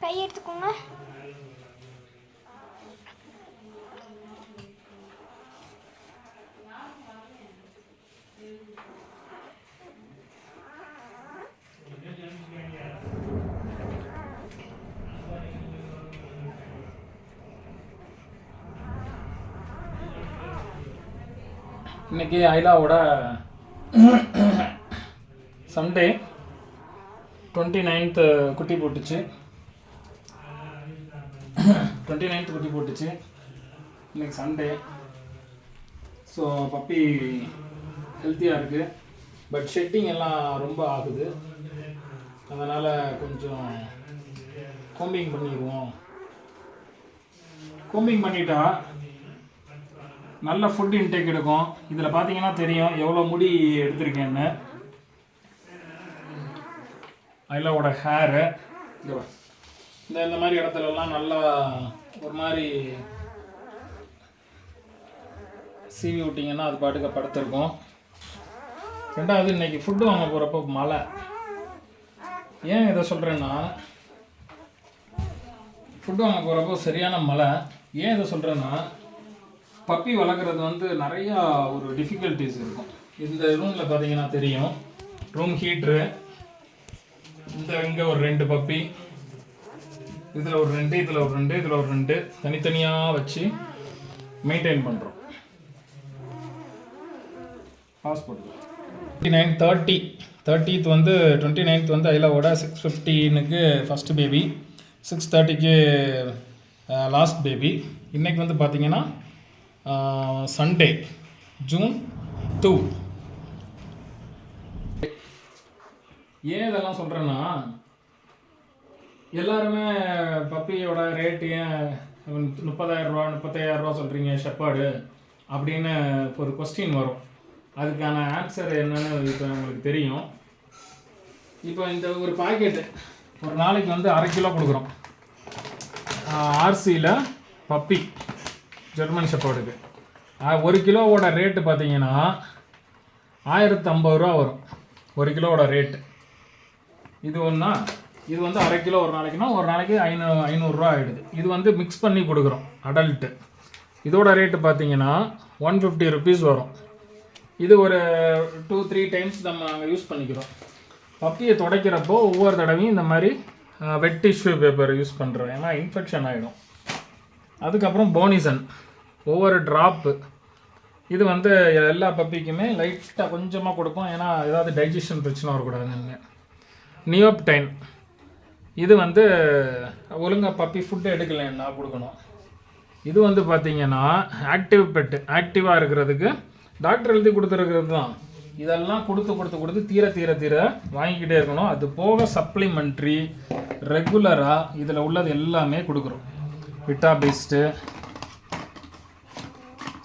கை எடுத்துக்கோங்க. இன்னைக்கு ஐலாவோட Sunday 29th குட்டி போட்டுச்சு. 29th குட்டி போட்டுச்சு. இன்னைக்கு சண்டே. ஸோ பப்பி ஹெல்த்தியாக இருக்குது. பட் ஷெட்டிங் எல்லாம் ரொம்ப ஆகுது. அதனால் கொஞ்சம் கோம்பிங் பண்ணிடுவோம். கோம்பிங் பண்ணிட்டா நல்ல ஃபுட் இன்டேக் எடுக்கும். இதில் பார்த்தீங்கன்னா தெரியும் எவ்வளோ முடி எடுத்திருக்கேன்னு. ஐலாவோட ஹேரு இந்த மாதிரி இடத்துலலாம் நல்லா ஒரு மாதிரி சீவி விட்டிங்கன்னா அது பாட்டுக்கு படுத்திருக்கும். ரெண்டாவது இன்றைக்கி ஃபுட்டு வாங்க போகிறப்போ மழை. ஏன் இதை சொல்கிறேன்னா, ஃபுட்டு வாங்க போகிறப்போ சரியான மழை. ஏன் இதை சொல்கிறேன்னா, பப்பி வளர்க்குறது வந்து நிறையா ஒரு டிஃபிகல்ட்டிஸ் இருக்கும். இந்த ரூமில் பார்த்தீங்கன்னா தெரியும், ரூம் ஹீட்ரு. இங்கே ஒரு 2 பப்பி, இதில் ஒரு 2, இதில் ஒரு 2, இதில் ஒரு 2 தனித்தனியாக வச்சு மெயின்டைன் பண்ணுறோம். பாஸ்போர்ட் 30th வந்து 29th வந்து ஐலாவோட 6:15க்கு ஃபஸ்ட்டு பேபி, 6:30க்கு லாஸ்ட் பேபி. இன்றைக்கி வந்து பார்த்திங்கன்னா சண்டே June 2. ஏன் இதெல்லாம் சொல்கிறேன்னா, எல்லாருமே பப்பியோட ரேட்டு ஏன் 30,000 ரூபா 35,000 ரூபா சொல்கிறீங்க ஷெப்பர்டு அப்படின்னு ஒரு கொஸ்டின் வரும். அதுக்கான ஆன்சர் என்னன்னு இப்போ உங்களுக்கு தெரியும். இப்போ இந்த ஒரு பாக்கெட்டு ஒரு நாளைக்கு வந்து 1/2 கிலோ கொடுக்குறோம். ஆர்சியில் பப்பி ஜெர்மன் ஷெப்பர்டுக்கு 1 கிலோவோட ரேட்டு பார்த்தீங்கன்னா 1050 ரூபா வரும். 1 கிலோவோட ரேட்டு இது ஒன்றா. இது வந்து 1/2 கிலோ ஒரு நாளைக்குன்னா ஒரு நாளைக்கு 500 ரூபா ஆகிடுது. இது வந்து மிக்ஸ் பண்ணி கொடுக்குறோம் அடல்ட்டு. இதோட ரேட்டு பார்த்தீங்கன்னா 150 ருபீஸ் வரும். இது ஒரு 2-3 டைம்ஸ் நம்ம யூஸ் பண்ணிக்கிறோம். பப்பியை துடைக்கிறப்போ ஒவ்வொரு தடவையும் இந்த மாதிரி வெட் டிஷ்யூ பேப்பர் யூஸ் பண்ணுறோம், ஏன்னா இன்ஃபெக்ஷன் ஆகிடும். அதுக்கப்புறம் போனிசன் ஒவ்வொரு ட்ராப்பு. இது வந்து எல்லா பப்பிக்குமே லைட்டாக கொஞ்சமாக கொடுப்போம், ஏன்னா ஏதாவது டைஜஷன் பிரச்சனை வரக்கூடாதுன்னு. நியோப்டைன் இது வந்து ஒழுங்காக பப்பி ஃபுட்டு எடுக்கலைன்னா கொடுக்கணும். இது வந்து பார்த்திங்கன்னா ஆக்டிவ் பெட்டு, ஆக்டிவாக இருக்கிறதுக்கு டாக்டர் எழுதி கொடுத்துருக்கிறது தான். இதெல்லாம் கொடுத்து தீர வாங்கிக்கிட்டே இருக்கணும். அது போக சப்ளிமெண்ட்ரி ரெகுலராக இதில் உள்ளது எல்லாமே கொடுக்குறோம். விட்டா பேஸ்ட்டு,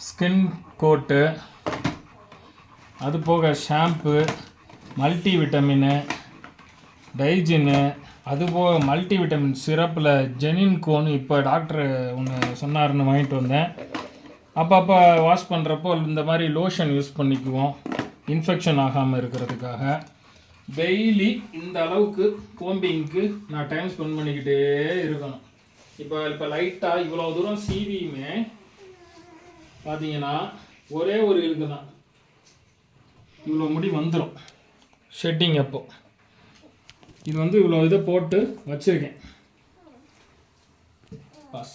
ஸ்கின் கோட்டு, அது போக ஷாம்பு, மல்டி விட்டமின்னு, டைஜின்னு, அதுபோக மல்டி விட்டமின் சிரப்பில் ஜெனின் கோன்னு இப்போ டாக்டர் ஒன்று சொன்னார்னு வாங்கிட்டு வந்தேன். அப்பப்போ வாஷ் பண்ணுறப்போ இந்த மாதிரி லோஷன் யூஸ் பண்ணிக்குவோம் இன்ஃபெக்ஷன் ஆகாமல் இருக்கிறதுக்காக. டெய்லி இந்த அளவுக்கு கோம்பிங்க்கு நான் டைம் ஸ்பெண்ட் பண்ணிக்கிட்டே இருக்கணும். இப்போ லைட்டாக இவ்வளோ தூரம் சீவியுமே பார்த்தீங்கன்னா ஒரே ஒரு இருக்கு தான், இவ்வளோ முடி வந்துடும் ஷெட்டிங் அப்போ. இது வந்து இவ்வளோ இதை போட்டு வச்சுருக்கேன். பாஸ்